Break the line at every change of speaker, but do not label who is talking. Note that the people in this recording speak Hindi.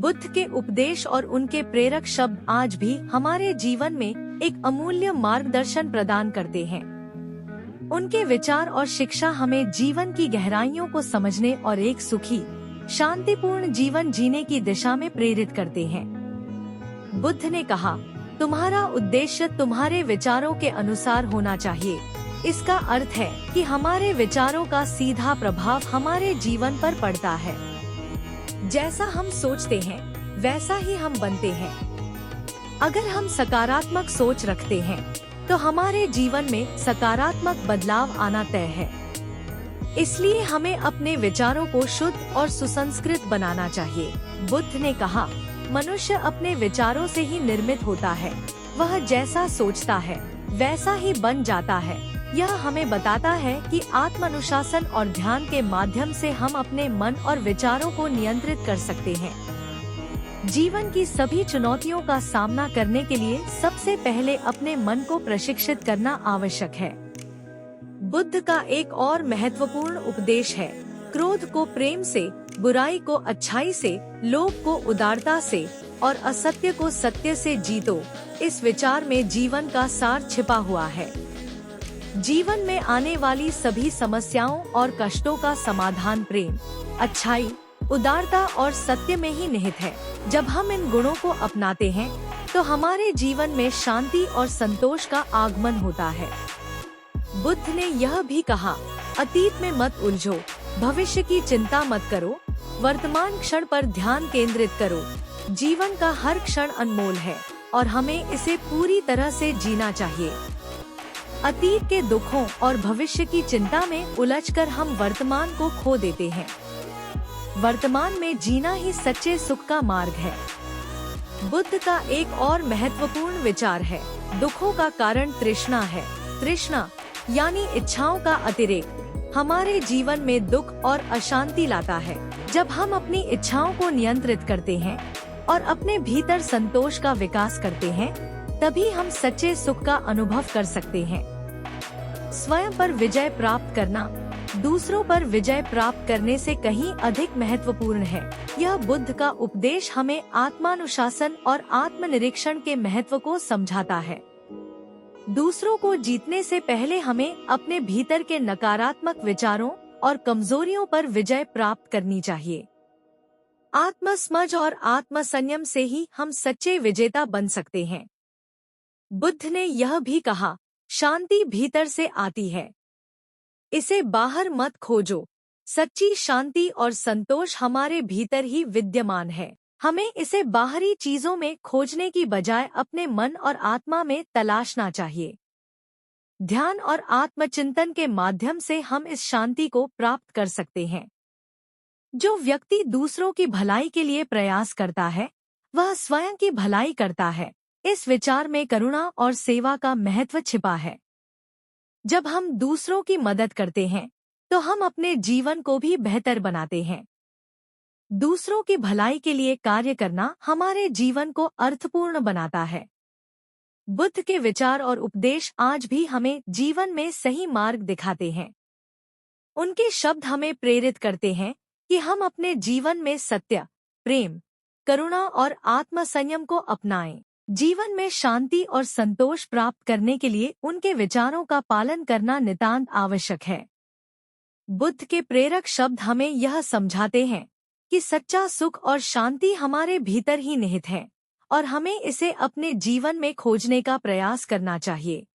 बुद्ध के उपदेश और उनके प्रेरक शब्द आज भी हमारे जीवन में एक अमूल्य मार्गदर्शन प्रदान करते हैं। उनके विचार और शिक्षा हमें जीवन की गहराइयों को समझने और एक सुखी, शांतिपूर्ण जीवन जीने की दिशा में प्रेरित करते हैं। बुद्ध ने कहा, तुम्हारा उद्देश्य तुम्हारे विचारों के अनुसार होना चाहिए। इसका अर्थ है कि हमारे विचारों का सीधा प्रभाव हमारे जीवन पर पड़ता है। जैसा हम सोचते हैं, वैसा ही हम बनते हैं। अगर हम सकारात्मक सोच रखते हैं, तो हमारे जीवन में सकारात्मक बदलाव आना तय है। इसलिए हमें अपने विचारों को शुद्ध और सुसंस्कृत बनाना चाहिए। बुद्ध ने कहा, मनुष्य अपने विचारों से ही निर्मित होता है। वह जैसा सोचता है, वैसा ही बन जाता है। यह हमें बताता है कि आत्मानुशासन और ध्यान के माध्यम से हम अपने मन और विचारों को नियंत्रित कर सकते हैं। जीवन की सभी चुनौतियों का सामना करने के लिए सबसे पहले अपने मन को प्रशिक्षित करना आवश्यक है। बुद्ध का एक और महत्वपूर्ण उपदेश है, क्रोध को प्रेम से, बुराई को अच्छाई से, लोभ को उदारता से और असत्य को सत्य से जीतो। इस विचार में जीवन का सार छिपा हुआ है। जीवन में आने वाली सभी समस्याओं और कष्टों का समाधान प्रेम, अच्छाई, उदारता और सत्य में ही निहित है। जब हम इन गुणों को अपनाते हैं, तो हमारे जीवन में शांति और संतोष का आगमन होता है। बुद्ध ने यह भी कहा, अतीत में मत उलझो, भविष्य की चिंता मत करो, वर्तमान क्षण पर ध्यान केंद्रित करो। जीवन का हर क्षण अनमोल है और हमें इसे पूरी तरह से जीना चाहिए। अतीत के दुखों और भविष्य की चिंता में उलझकर हम वर्तमान को खो देते हैं। वर्तमान में जीना ही सच्चे सुख का मार्ग है। बुद्ध का एक और महत्वपूर्ण विचार है, दुखों का कारण तृष्णा है। तृष्णा यानी इच्छाओं का अतिरेक हमारे जीवन में दुख और अशांति लाता है। जब हम अपनी इच्छाओं को नियंत्रित करते हैं और अपने भीतर संतोष का विकास करते हैं, तभी हम सच्चे सुख का अनुभव कर सकते हैं। स्वयं पर विजय प्राप्त करना दूसरों पर विजय प्राप्त करने से कहीं अधिक महत्वपूर्ण है। यह बुद्ध का उपदेश हमें आत्मानुशासन और आत्मनिरीक्षण के महत्व को समझाता है। दूसरों को जीतने से पहले हमें अपने भीतर के नकारात्मक विचारों और कमजोरियों पर विजय प्राप्त करनी चाहिए। आत्मसमझ और आत्मसंयम से ही हम सच्चे विजेता बन सकते हैं। बुद्ध ने यह भी कहा, शांति भीतर से आती है, इसे बाहर मत खोजो। सच्ची शांति और संतोष हमारे भीतर ही विद्यमान है। हमें इसे बाहरी चीजों में खोजने की बजाय अपने मन और आत्मा में तलाशना चाहिए। ध्यान और आत्मचिंतन के माध्यम से हम इस शांति को प्राप्त कर सकते हैं। जो व्यक्ति दूसरों की भलाई के लिए प्रयास करता है, वह स्वयं की भलाई करता है। इस विचार में करुणा और सेवा का महत्व छिपा है। जब हम दूसरों की मदद करते हैं, तो हम अपने जीवन को भी बेहतर बनाते हैं। दूसरों की भलाई के लिए कार्य करना हमारे जीवन को अर्थपूर्ण बनाता है। बुद्ध के विचार और उपदेश आज भी हमें जीवन में सही मार्ग दिखाते हैं। उनके शब्द हमें प्रेरित करते हैं कि हम अपने जीवन में सत्य, प्रेम, करुणा और आत्मसंयम को अपनाएं। जीवन में शांति और संतोष प्राप्त करने के लिए उनके विचारों का पालन करना नितांत आवश्यक है। बुद्ध के प्रेरक शब्द हमें यह समझाते हैं कि सच्चा सुख और शांति हमारे भीतर ही निहित है और हमें इसे अपने जीवन में खोजने का प्रयास करना चाहिए।